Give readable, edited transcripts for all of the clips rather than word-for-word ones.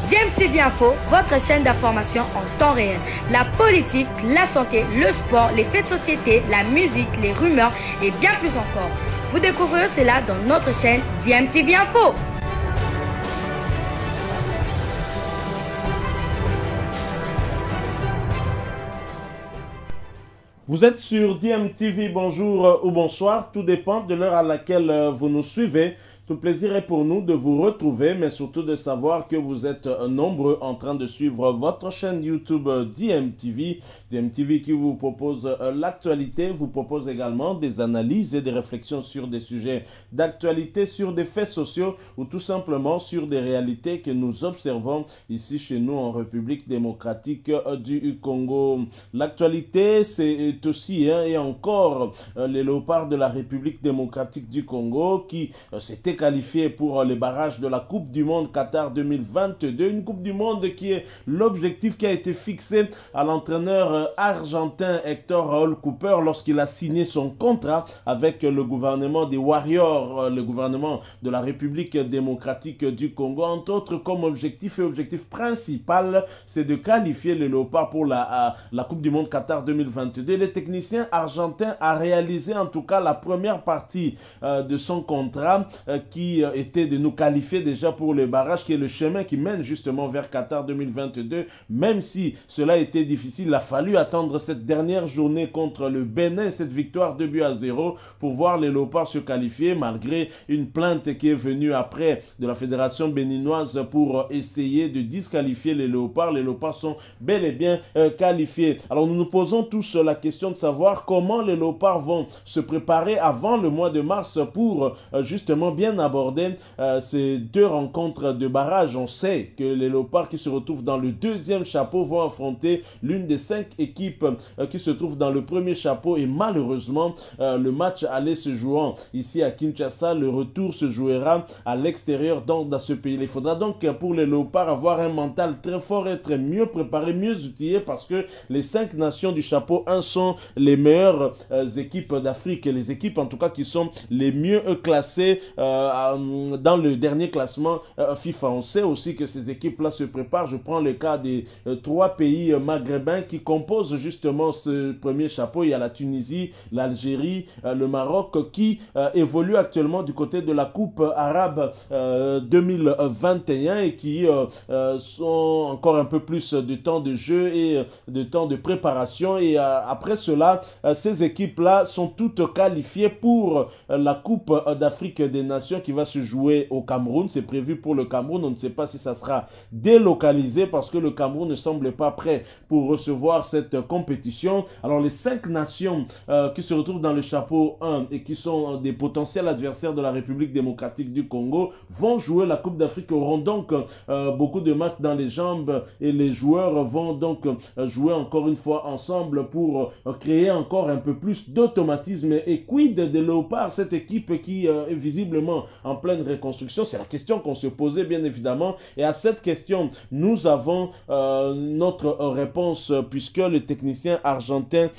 DMTV Info, votre chaîne d'information en temps réel. La politique, la santé, le sport, les faits de société, la musique, les rumeurs et bien plus encore. Vous découvrirez cela dans notre chaîne DMTV Info. Vous êtes sur DMTV, bonjour ou bonsoir, tout dépend de l'heure à laquelle vous nous suivez. Tout plaisir est pour nous de vous retrouver, mais surtout de savoir que vous êtes nombreux en train de suivre votre chaîne YouTube DMTV. DMTV qui vous propose l'actualité, vous propose également des analyses et des réflexions sur des sujets d'actualité, sur des faits sociaux ou tout simplement sur des réalités que nous observons ici chez nous en République démocratique du Congo. L'actualité, c'est aussi et encore les léopards de la République démocratique du Congo qui s'étaient qualifié pour les barrages de la Coupe du Monde Qatar 2022. Une Coupe du Monde qui est l'objectif qui a été fixé à l'entraîneur argentin Héctor Raúl Cooper lorsqu'il a signé son contrat avec le gouvernement des Warriors, le gouvernement de la République démocratique du Congo. Entre autres, comme objectif et objectif principal, c'est de qualifier les léopards pour la Coupe du Monde Qatar 2022. Les techniciens argentins a réalisé en tout cas la première partie de son contrat qui était de nous qualifier déjà pour le barrage, qui est le chemin qui mène justement vers Qatar 2022. Même si cela était difficile, il a fallu attendre cette dernière journée contre le Bénin, cette victoire 2-0 pour voir les léopards se qualifier malgré une plainte qui est venue après de la fédération béninoise pour essayer de disqualifier les léopards. Les léopards sont bel et bien qualifiés. Alors nous nous posons tous la question de savoir comment les léopards vont se préparer avant le mois de mars pour justement bien aborder ces deux rencontres de barrage. On sait que les léopards qui se retrouvent dans le deuxième chapeau vont affronter l'une des 5 équipes qui se trouvent dans le premier chapeau et malheureusement le match allait se jouant ici à Kinshasa. Le retour se jouera à l'extérieur donc dans ce pays. Il faudra donc pour les léopards avoir un mental très fort, être mieux préparé, mieux outillé parce que les 5 nations du chapeau 1 sont les meilleures équipes d'Afrique, les équipes en tout cas qui sont les mieux classées dans le dernier classement FIFA. On sait aussi que ces équipes-là se préparent. Je prends le cas des 3 pays maghrébins qui composent justement ce premier chapeau. Il y a la Tunisie, l'Algérie, le Maroc qui évoluent actuellement du côté de la Coupe arabe 2021 et qui sont encore un peu plus de temps de jeu et de temps de préparation. Et après cela, ces équipes-là sont toutes qualifiées pour la Coupe d'Afrique des Nations qui va se jouer au Cameroun. C'est prévu pour le Cameroun. On ne sait pas si ça sera délocalisé parce que le Cameroun ne semble pas prêt pour recevoir cette compétition. Alors les 5 nations qui se retrouvent dans le chapeau 1 et qui sont des potentiels adversaires de la République démocratique du Congo vont jouer la Coupe d'Afrique, auront donc beaucoup de matchs dans les jambes et les joueurs vont donc jouer encore une fois ensemble pour créer encore un peu plus d'automatisme. Et quid des léopards, cette équipe qui est visiblement en pleine reconstruction? C'est la question qu'on se posait bien évidemment et à cette question nous avons notre réponse puisque le technicien argentin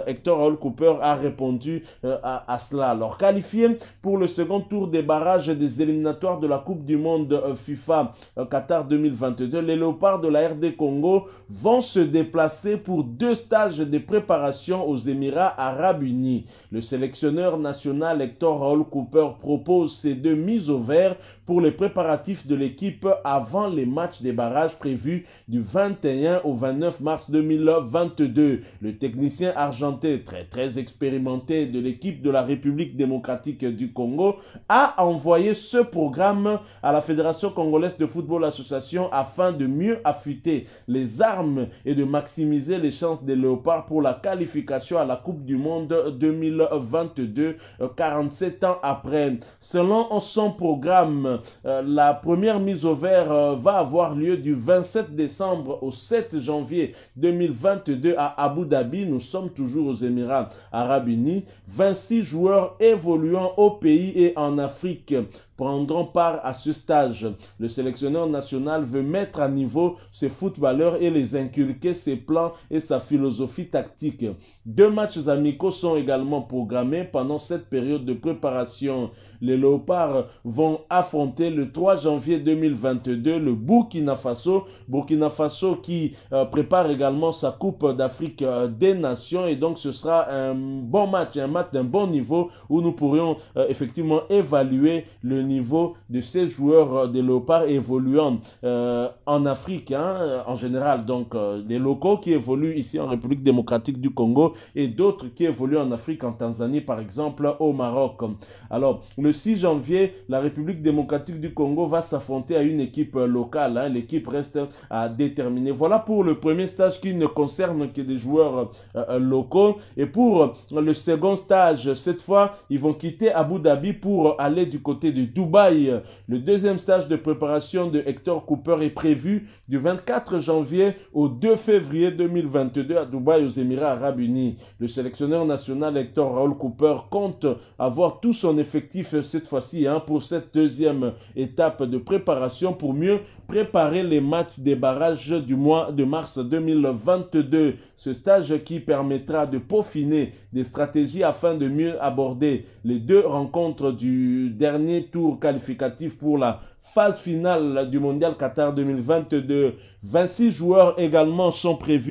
Héctor Raúl Cooper a répondu à cela. Alors qualifié pour le second tour des barrages des éliminatoires de la Coupe du Monde FIFA Qatar 2022, les léopards de la RD Congo vont se déplacer pour 2 stages de préparation aux Émirats Arabes Unis. Le sélectionneur national Héctor Raúl Cooper propose ces 2 mises au vert pour les préparatifs de l'équipe avant les matchs des barrages prévus du 21 au 29 mars 2022. Le technicien argentin très expérimenté de l'équipe de la République démocratique du Congo a envoyé ce programme à la Fédération congolaise de football association afin de mieux affûter les armes et de maximiser les chances des léopards pour la qualification à la Coupe du Monde 2022, 47 ans après. Selon son programme, la première mise au vert va avoir lieu du 27 décembre au 7 janvier 2022 à Abu Dhabi. Nous sommes toujours aux Émirats Arabes Unis. 26 joueurs évoluant au pays et en Afrique prendront part à ce stage. Le sélectionneur national veut mettre à niveau ses footballeurs et les inculquer ses plans et sa philosophie tactique. 2 matchs amicaux sont également programmés pendant cette période de préparation. Les Léopards vont affronter le 3 janvier 2022 le Burkina Faso. Burkina Faso qui prépare également sa Coupe d'Afrique des Nations, et donc ce sera un bon match, un match d'un bon niveau où nous pourrions effectivement évaluer le niveau de ces joueurs des Léopards évoluant en Afrique, hein, en général. Donc des locaux qui évoluent ici en République démocratique du Congo et d'autres qui évoluent en Afrique, en Tanzanie par exemple, au Maroc. Alors le 6 janvier, la République démocratique du Congo va s'affronter à une équipe locale, hein. L'équipe reste à déterminer. Voilà pour le premier stage qui ne concerne que des joueurs locaux. Et pour le second stage, cette fois, ils vont quitter Abu Dhabi pour aller du côté de Dubaï. Le deuxième stage de préparation de Hector Cooper est prévu du 24 janvier au 2 février 2022 à Dubaï, aux Émirats Arabes Unis. Le sélectionneur national Hector Raoul Cooper compte avoir tout son effectif cette fois-ci, hein, pour cette deuxième étape de préparation pour mieux préparer les matchs des barrages du mois de mars 2022. Ce stage qui permettra de peaufiner des stratégies afin de mieux aborder les 2 rencontres du dernier tour qualificatif pour la phase finale du Mondial Qatar 2022. 26 joueurs également sont prévus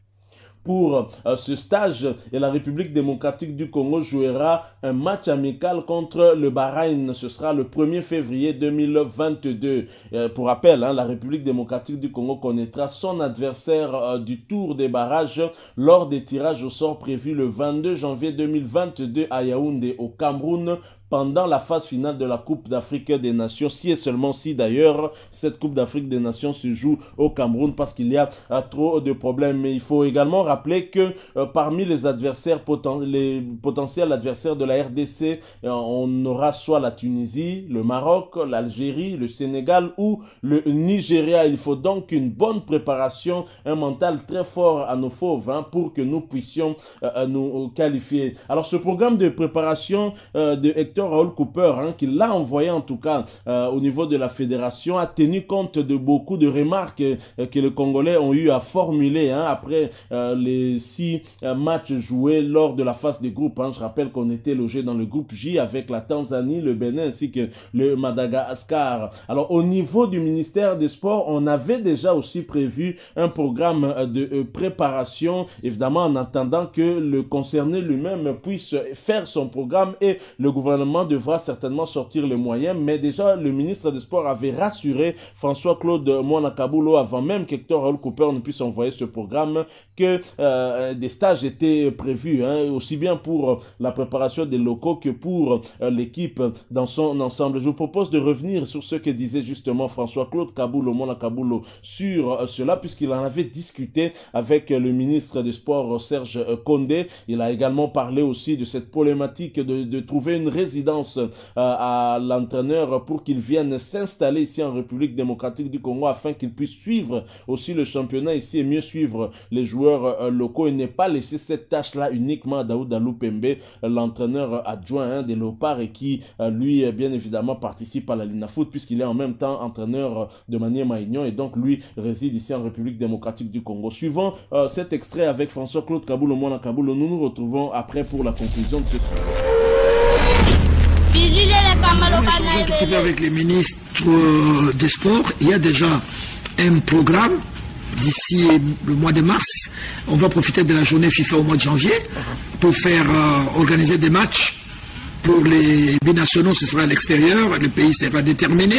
pour ce stage, et la République démocratique du Congo jouera un match amical contre le Bahreïn. Ce sera le 1er février 2022. Pour rappel, hein, la République démocratique du Congo connaîtra son adversaire du tour des barrages lors des tirages au sort prévus le 22 janvier 2022 à Yaoundé, au Cameroun, pendant la phase finale de la Coupe d'Afrique des Nations, si et seulement si d'ailleurs cette Coupe d'Afrique des Nations se joue au Cameroun, parce qu'il y a trop de problèmes. Mais il faut également rappeler que parmi les adversaires, les potentiels adversaires de la RDC, on aura soit la Tunisie, le Maroc, l'Algérie, le Sénégal ou le Nigeria. Il faut donc une bonne préparation, un mental très fort à nos fauves, hein, pour que nous puissions nous qualifier. Alors ce programme de préparation de Hector Raoul Cooper, hein, qui l'a envoyé en tout cas au niveau de la fédération, a tenu compte de beaucoup de remarques que les Congolais ont eu à formuler, hein, après les 6 matchs joués lors de la phase des groupes, hein. Je rappelle qu'on était logé dans le groupe J avec la Tanzanie, le Bénin ainsi que le Madagascar. Alors au niveau du ministère des Sports, on avait déjà aussi prévu un programme de préparation, évidemment en attendant que le concerné lui-même puisse faire son programme, et le gouvernement devra certainement sortir les moyens. Mais déjà le ministre des Sports avait rassuré François-Claude Mouanakabulo avant même qu'Hector Raoul Cooper ne puisse envoyer ce programme que des stages étaient prévus, hein, aussi bien pour la préparation des locaux que pour l'équipe dans son ensemble. Je vous propose de revenir sur ce que disait justement François-Claude Mouanakabulo sur cela, puisqu'il en avait discuté avec le ministre des Sports Serge Condé. Il a également parlé aussi de cette problématique de trouver une résidence à l'entraîneur pour qu'il vienne s'installer ici en République démocratique du Congo, afin qu'il puisse suivre aussi le championnat ici et mieux suivre les joueurs locaux, et ne pas laisser cette tâche-là uniquement à Daouda Lupembe, l'entraîneur adjoint, hein, des Léopards, et qui lui bien évidemment participe à la Linafoot, puisqu'il est en même temps entraîneur de Maniema-Union, et donc lui réside ici en République démocratique du Congo. Suivant cet extrait avec François-Claude Mouanakabulo, nous nous retrouvons après pour la conclusion de ce avec les ministres des Sports. Il y a déjà un programme. D'ici le mois de mars, on va profiter de la journée FIFA au mois de janvier pour faire organiser des matchs. Pour les binationaux, ce sera à l'extérieur, le pays sera déterminé.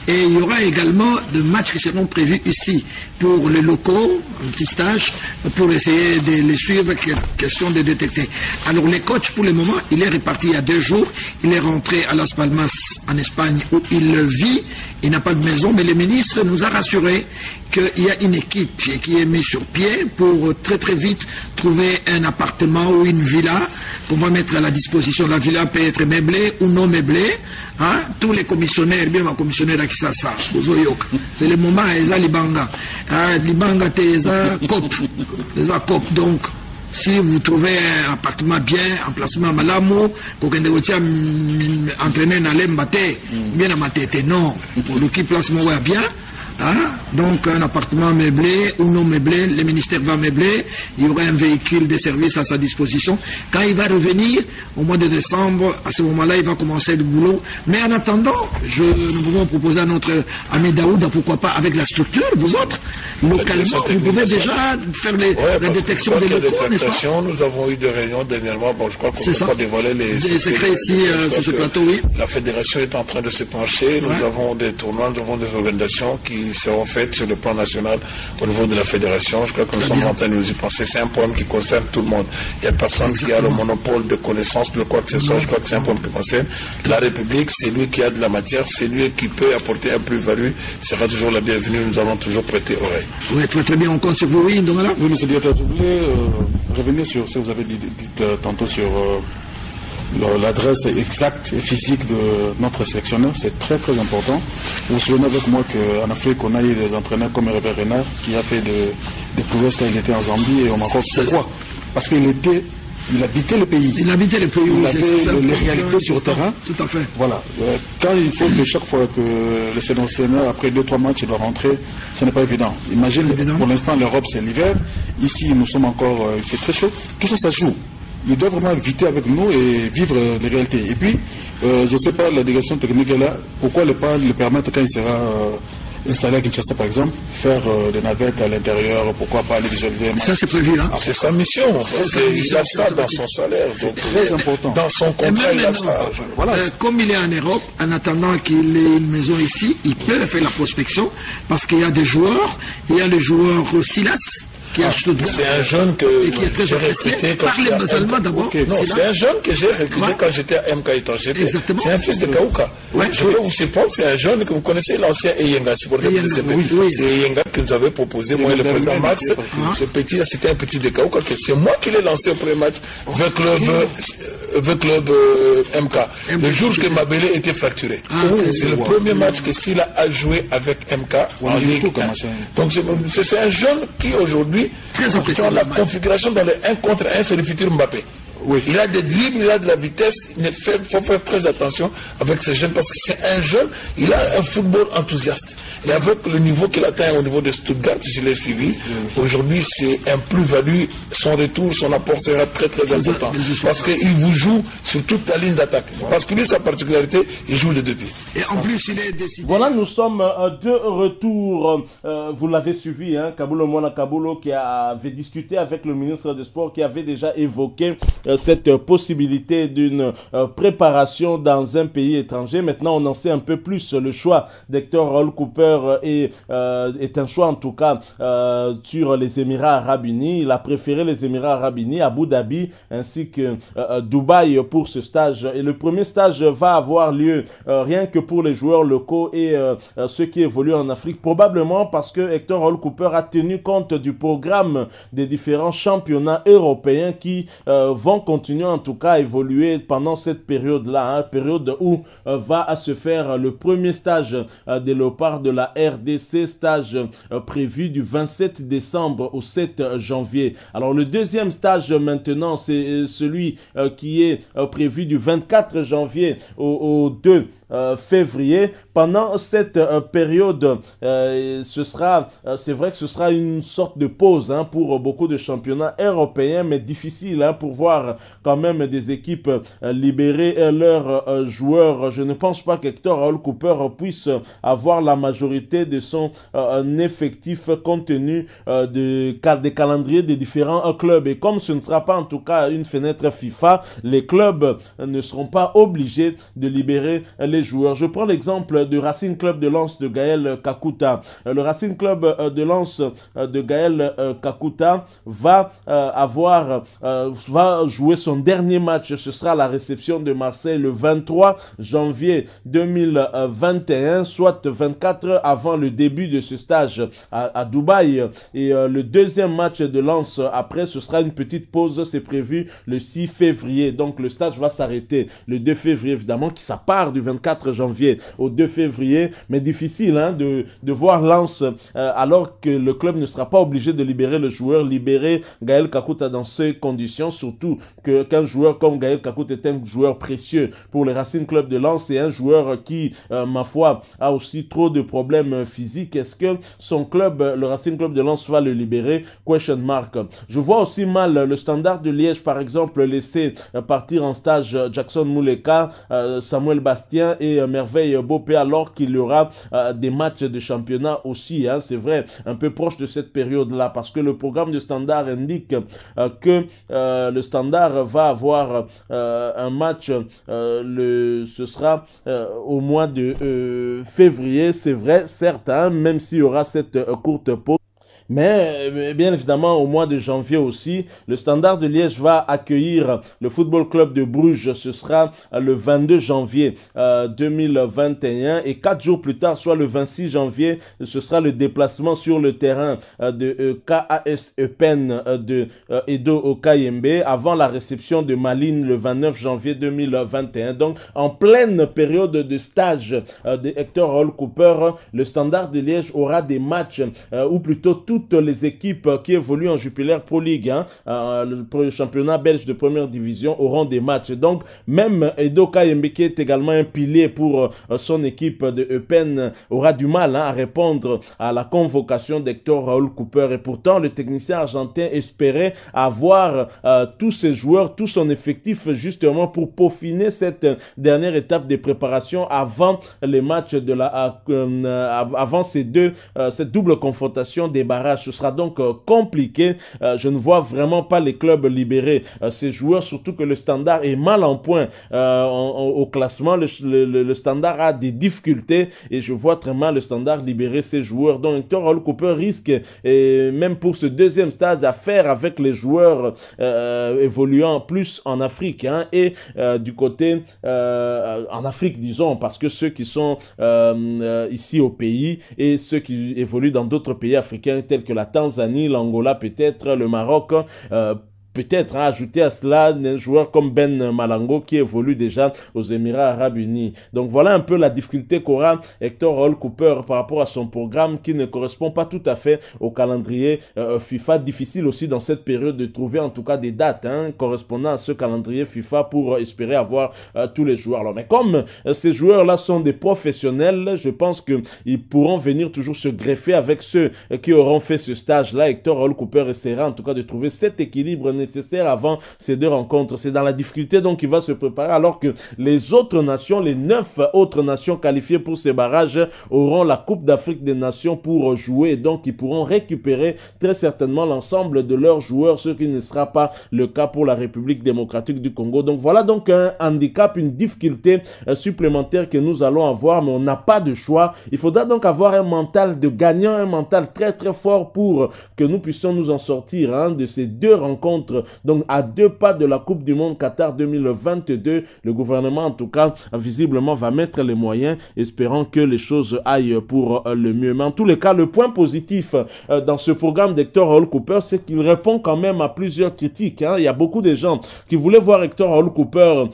Et il y aura également des matchs qui seront prévus ici pour les locaux, un petit stage, pour essayer de les suivre, question de détecter. Alors les coachs, pour le moment, il est réparti il y a 2 jours. Il est rentré à Las Palmas, en Espagne, où il vit. Il n'a pas de maison, mais le ministre nous a rassuré qu'il y a une équipe qui est mise sur pied pour très très vite trouver un appartement ou une villa qu'on va mettre à la disposition. La villa peut être meublée ou non meublée. Hein? Tous les commissionnaires, bien ma commissionnaire à Kisasa, c'est le moment, ils ont Libanga. Libanga, ils ont COP. Donc, Si vous trouvez un appartement bien, un placement malamo, pour qu'on ait entraîné dans l'embate, bien à ma tête, non. Pour le qui placement bien. Hein? Donc un appartement meublé ou non meublé, le ministère va meubler, il y aura un véhicule de service à sa disposition. Quand il va revenir au mois de décembre, à ce moment-là, il va commencer le boulot. Mais en attendant, nous pouvons proposer à notre ami Daoud, pourquoi pas avec la structure, vous autres, localement, vous pouvez déjà faire la détection des locaux, n'est-ce pas? Nous avons eu des réunions dernièrement, bon, je crois qu'on ne peut pas dévoiler les secrets ici sur ce plateau, oui. La fédération est en train de se pencher, nous avons des tournois, nous avons des organisations qui seront faites sur le plan national au niveau de la fédération. Je crois que nous sommes en train de nous y penser. C'est un problème qui concerne tout le monde. Il n'y a personne qui a le monopole de connaissance de quoi que ce soit. Je crois que c'est un problème qui concerne la République. C'est lui qui a de la matière, c'est lui qui peut apporter un plus-value. Sera toujours la bienvenue. Nous allons toujours prêter oreille. Oui, très bien. On compte sur vous, oui, Ndongala. Oui, monsieur le directeur, je voulais revenir sur ce que vous avez dit tantôt sur l'adresse exacte et physique de notre sélectionneur. C'est très très important. Vous vous souvenez avec moi qu'en Afrique, on a eu des entraîneurs comme Hervé Renard qui a fait des prouesses quand il était en Zambie et au Maroc. Pourquoi? Parce qu'il habitait le pays. Il habitait le pays. Il avait les réalités sur le terrain. Tout à fait. Voilà. Quand il faut que chaque fois que le sélectionneur, après 2-3 matchs, il doit rentrer, ce n'est pas évident. Imagine, pour l'instant, l'Europe, c'est l'hiver. Ici, nous sommes encore, il fait très chaud. Tout ça, ça joue. Il doit vraiment éviter avec nous et vivre les réalités. Et puis, je ne sais pas, la délégation technique est là. Pourquoi ne pas le permettre quand il sera installé à Kinshasa, par exemple, faire des navettes à l'intérieur, pourquoi pas aller visualiser. Ça, c'est prévu, hein? C'est sa mission. Il a ça dans son salaire. C'est très important. Dans son contrat, il a ça. Voilà. Comme il est en Europe, en attendant qu'il ait une maison ici, il peut faire la prospection parce qu'il y a des joueurs. Il y a le joueur Silas. C'est un jeune que j'ai recruté quand j'étais à MK. Non, c'est un jeune que j'ai recruté quand j'étais à MK étranger. C'est un fils de Kaouka. Je peux vous répondre, c'est un jeune que vous connaissez, l'ancien Eyenga, supporter de CP. C'est Eyenga que nous avait proposé, moi et le président Max. Ce petit, c'était un petit de Kaouka. C'est moi qui l'ai lancé au premier match avec club MK. Le jour que Mabélé était fracturé. C'est le premier match que Silla a joué avec MK en Ligue 1. Donc c'est un jeune qui aujourd'hui dans la configuration dans le 1 contre 1 c'est le futur Mbappé. Oui. Il a des dribbles, il a de la vitesse. Il faut faire très attention avec ces jeunes parce que c'est un jeune, il a un football enthousiaste. Et avec le niveau qu'il atteint au niveau de Stuttgart, je l'ai suivi. Aujourd'hui, c'est un plus-value. Son retour, son apport sera très très important. Parce qu'il vous joue sur toute la ligne d'attaque. Parce que lui, sa particularité, il joue les deux pieds. Et en plus, il est décidé. Voilà, nous sommes de retour. Vous l'avez suivi, hein, Kabulo Mwana Kabulo qui avait discuté avec le ministre des Sports qui avait déjà évoqué cette possibilité d'une préparation dans un pays étranger. Maintenant, on en sait un peu plus. Le choix d'Hector Raoul Cooper est un choix, en tout cas, sur les Émirats Arabes Unis. Il a préféré les Émirats Arabes Unis, Abu Dhabi, ainsi que Dubaï pour ce stage. Et le premier stage va avoir lieu rien que pour les joueurs locaux et ceux qui évoluent en Afrique. Probablement parce que Hector Raoul Cooper a tenu compte du programme des différents championnats européens qui vont continuer en tout cas à évoluer pendant cette période-là, hein, période où va se faire le premier stage des léopards de la RDC, stage prévu du 27 décembre au 7 janvier. Alors le deuxième stage maintenant, c'est celui qui est prévu du 24 janvier au 2 février. Pendant cette période, c'est vrai que ce sera une sorte de pause hein, pour beaucoup de championnats européens, mais difficile hein, pour voir quand même des équipes libérer leurs joueurs. Je ne pense pas qu'Hector Raoul Cooper puisse avoir la majorité de son effectif compte tenu des calendriers des différents clubs. Et comme ce ne sera pas en tout cas une fenêtre FIFA, les clubs ne seront pas obligés de libérer les joueurs. Je prends l'exemple du Racing Club de Lens de Gaël Kakuta. Le Racing Club de Lens de Gaël Kakuta va jouer son dernier match. Ce sera la réception de Marseille le 23 janvier 2021, soit 24 heures avant le début de ce stage à Dubaï. Et le deuxième match de Lens après, ce sera une petite pause. C'est prévu le 6 février. Donc le stage va s'arrêter le 2 février évidemment, qui ça part du 24 4 janvier au 2 février. Mais difficile hein, de voir Lens alors que le club ne sera pas obligé de libérer le joueur, libérer Gaël Kakuta dans ces conditions, surtout qu'un joueur comme Gaël Kakuta est un joueur précieux pour le Racing Club de Lens. C'est un joueur qui, ma foi, a aussi trop de problèmes physiques. Est-ce que son club, le Racing Club de Lens, va le libérer? Question mark. Je vois aussi mal le Standard de Liège, par exemple, laisser partir en stage Jackson Mouleka, Samuel Bastien et Merveille Bopé, alors qu'il y aura des matchs de championnat aussi. Hein, c'est vrai, un peu proche de cette période-là, parce que le programme de Standard indique que le Standard va avoir un match, ce sera au mois de février, c'est vrai, certes, hein, même s'il y aura cette courte pause. Mais bien évidemment, au mois de janvier aussi, le Standard de Liège va accueillir le Football Club de Bruges. Ce sera le 22 janvier 2021. Et 4 jours plus tard, soit le 26 janvier, ce sera le déplacement sur le terrain de KAS Eupen de Edo Okayembe avant la réception de Malines le 29 janvier 2021. Donc, en pleine période de stage de Hector Hall Cooper, le Standard de Liège aura des matchs, ou plutôt toutes les équipes qui évoluent en Jupiler Pro League, hein, le championnat belge de première division, auront des matchs. Donc, même Edo Okayembe, qui est également un pilier pour son équipe de Eupen, aura du mal hein, à répondre à la convocation d'Hector Raoul Cooper. Et pourtant, le technicien argentin espérait avoir tous ses joueurs, tout son effectif, justement pour peaufiner cette dernière étape de préparation avant les matchs de avant cette double confrontation des barrages. Ce sera donc compliqué. Je ne vois vraiment pas les clubs libérer ces joueurs, surtout que le Standard est mal en point au classement. Le Standard a des difficultés et je vois très mal le Standard libérer ces joueurs. Donc Hector Raoul Cooper risque, et même pour ce deuxième stade, à faire avec les joueurs évoluant plus en Afrique hein, et du côté en Afrique, disons, parce que ceux qui sont ici au pays et ceux qui évoluent dans d'autres pays africains tels que la Tanzanie, l'Angola peut-être, le Maroc, peut-être hein, ajouter à cela un joueur comme Ben Malango qui évolue déjà aux Émirats Arabes Unis. Donc voilà un peu la difficulté qu'aura Hector Raoul Cooper par rapport à son programme qui ne correspond pas tout à fait au calendrier FIFA. Difficile aussi dans cette période de trouver en tout cas des dates hein, correspondant à ce calendrier FIFA pour espérer avoir tous les joueurs. Alors, mais comme ces joueurs-là sont des professionnels, je pense qu'ils pourront venir toujours se greffer avec ceux qui auront fait ce stage-là. Hector Raoul Cooper essaiera en tout cas de trouver cet équilibre nécessaire avant ces deux rencontres. C'est dans la difficulté donc il va se préparer, alors que les autres nations, les 9 autres nations qualifiées pour ces barrages auront la Coupe d'Afrique des Nations pour jouer, donc ils pourront récupérer très certainement l'ensemble de leurs joueurs, ce qui ne sera pas le cas pour la République démocratique du Congo. Donc voilà donc un handicap, une difficulté supplémentaire que nous allons avoir, mais on n'a pas de choix. Il faudra donc avoir un mental de gagnant, un mental très très fort pour que nous puissions nous en sortir hein, de ces deux rencontres. Donc à 2 pas de la Coupe du Monde Qatar 2022, le gouvernement en tout cas visiblement va mettre les moyens, espérant que les choses aillent pour le mieux. Mais en tous les cas, le point positif dans ce programme d'Hector Raoul Cooper, c'est qu'il répond quand même à plusieurs critiques. Hein. Il y a beaucoup de gens qui voulaient voir Hector Raoul Cooper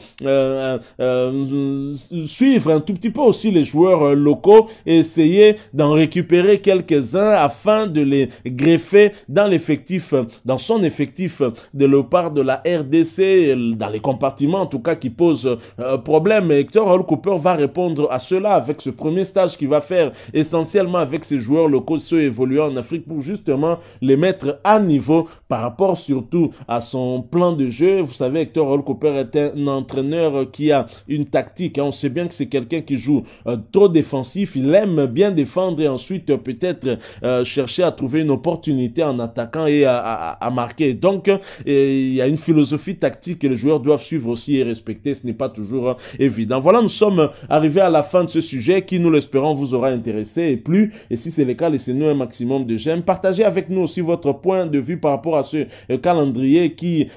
suivre un tout petit peu aussi les joueurs locaux et essayer d'en récupérer quelques-uns afin de les greffer dans l'effectif, dans son effectif de la part de la RDC, dans les compartiments en tout cas qui posent problème. Et Hector Raoul Cooper va répondre à cela avec ce premier stage qu'il va faire essentiellement avec ses joueurs locaux, ceux évoluant en Afrique, pour justement les mettre à niveau par rapport surtout à son plan de jeu. Vous savez, Hector Raoul Cooper est un entraîneur qui a une tactique. On sait bien que c'est quelqu'un qui joue trop défensif. Il aime bien défendre et ensuite peut-être chercher à trouver une opportunité en attaquant et à marquer. Donc, il y a une philosophie tactique que les joueurs doivent suivre aussi et respecter. Ce n'est pas toujours évident. Voilà, nous sommes arrivés à la fin de ce sujet qui, nous l'espérons, vous aura intéressé et plu. Et si c'est le cas, laissez-nous un maximum de j'aime. Partagez avec nous aussi votre point de vue par rapport à ce calendrier qui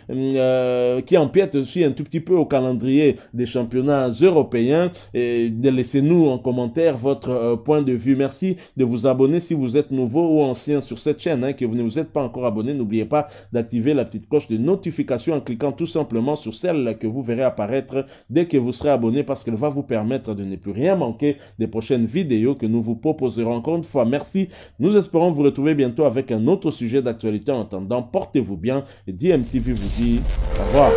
empiète aussi un tout petit peu au calendrier des championnats européens. Et laissez-nous en commentaire votre point de vue. Merci de vous abonner si vous êtes nouveau ou ancien sur cette chaîne, hein, que vous ne vous êtes pas encore abonné. N'oubliez pas d'activer la petite cloche de notification en cliquant tout simplement sur celle que vous verrez apparaître dès que vous serez abonné, parce qu'elle va vous permettre de ne plus rien manquer des prochaines vidéos que nous vous proposerons. Encore une fois, merci. Nous espérons vous retrouver bientôt avec un autre sujet d'actualité. En attendant, portez-vous bien et DMTV vous dit au revoir.